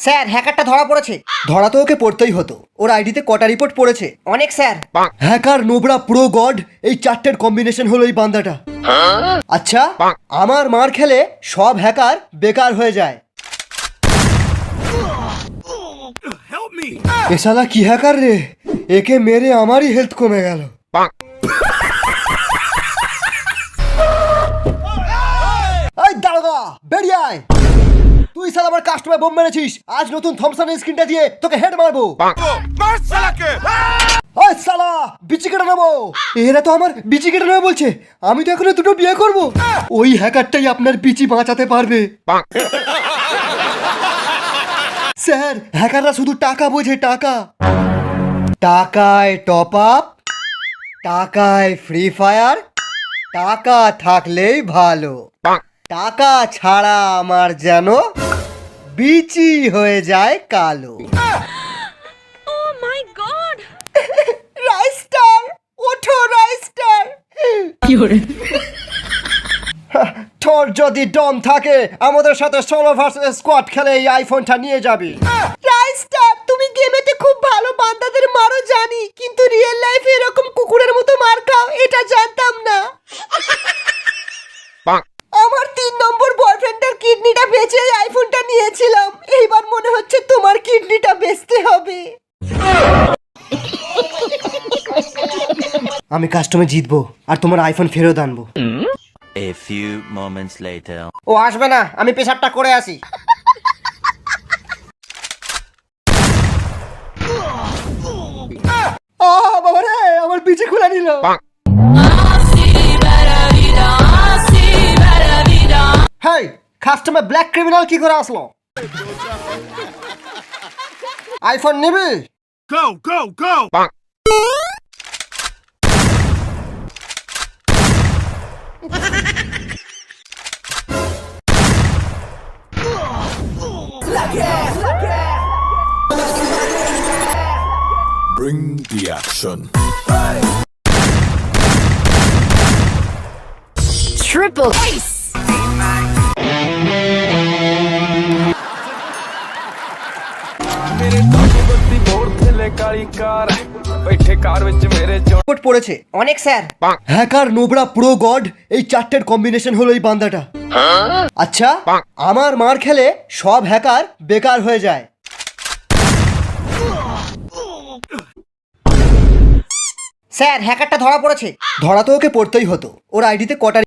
Sir হ্যাকারটা ধরা পড়েছে। ধরা তো ওকে পড়তেই হতো। ওর আইডিতে কটা রিপোর্ট পড়েছে? অনেক sir. Hacker, Nubra, pro, god, এই চারটের কম্বিনেশন হলো এই বান্দাটা। আচ্ছা, আমার মার খেলে সব হ্যাকার বেকার হয়ে যায়। এ শালা কি হ্যাকার রে, একে মেরে আমারই হেলথ কমে গেল। এই দারোগা, বেরিয়ে আয়। তুই শালা আমার কাস্টমার বোম মেরেছিস, আজ নতুন থমসনের স্ক্রিনটা দিয়ে তোকে হেড মারবো। ওই শালা, বিচি কেটে নেবো। এরা তো আমার বিচি কেটে নেবে বলছে, আমি তো এখনো দুটো বিয়ে করব। ওই হ্যাকারটাই আপনার বিচি বাঁচাতে পারবে। স্যার, হ্যাকাররা শুধু টাকা বোঝে, টাকা। টাকায় টপ আপ, টাকায় ফ্রি ফায়ার, টাকা থাকলেই ভালো। টাকা ছাড়া আমার যেন বিচি হয়ে যায় কালো। Oh my god! রাইস্টার, ওঠো রাইস্টার। তোর যদি দম থাকে আমাদের সাথে সোলো ভার্সেস স্কোয়াড খেলে এই আইফোনটা নিয়ে যাবি। রাইস্টার, তুমি গেমেতে খুব ভালো বান্দাদের মারো জানি, কিন্তু রিয়েল লাইফে এরকম কুকুরের মতো মার খাও এটা জানতাম না। আমার 3 নম্বর বয়ফ্রেন্ডের কিডনিটা বেচে এই আইফোনটা নিয়েছিলাম, এইবার মনে হচ্ছে তোমার কিডনিটা বেচতে হবে। আমি কাস্টমে জিতবো আর তোমার আইফোন ফেরত আনবো। A few moments later. ও আসবে না, আমি পেশাবটা করে আসি। বাবা রে, আমার বিচি খুলে নিল। হেই, কাস্টমে ব্ল্যাক ক্রিমিনাল কি করে আসলো? আইফোন নিবি? Go, go, go! Bring the action. Triple ace! Report পড়েছে। অনেক sir. Hacker, Nubra, pro, god, এই চারটের কম্বিনেশন হলো এই বান্দাটা। আচ্ছা, আমার মার খেলে সব হ্যাকার বেকার হয়ে যায়। স্যার হ্যাকারটা ধরা পড়েছে। ধরা তো ওকে পড়তেই হতো। ওর আইডিতে কটা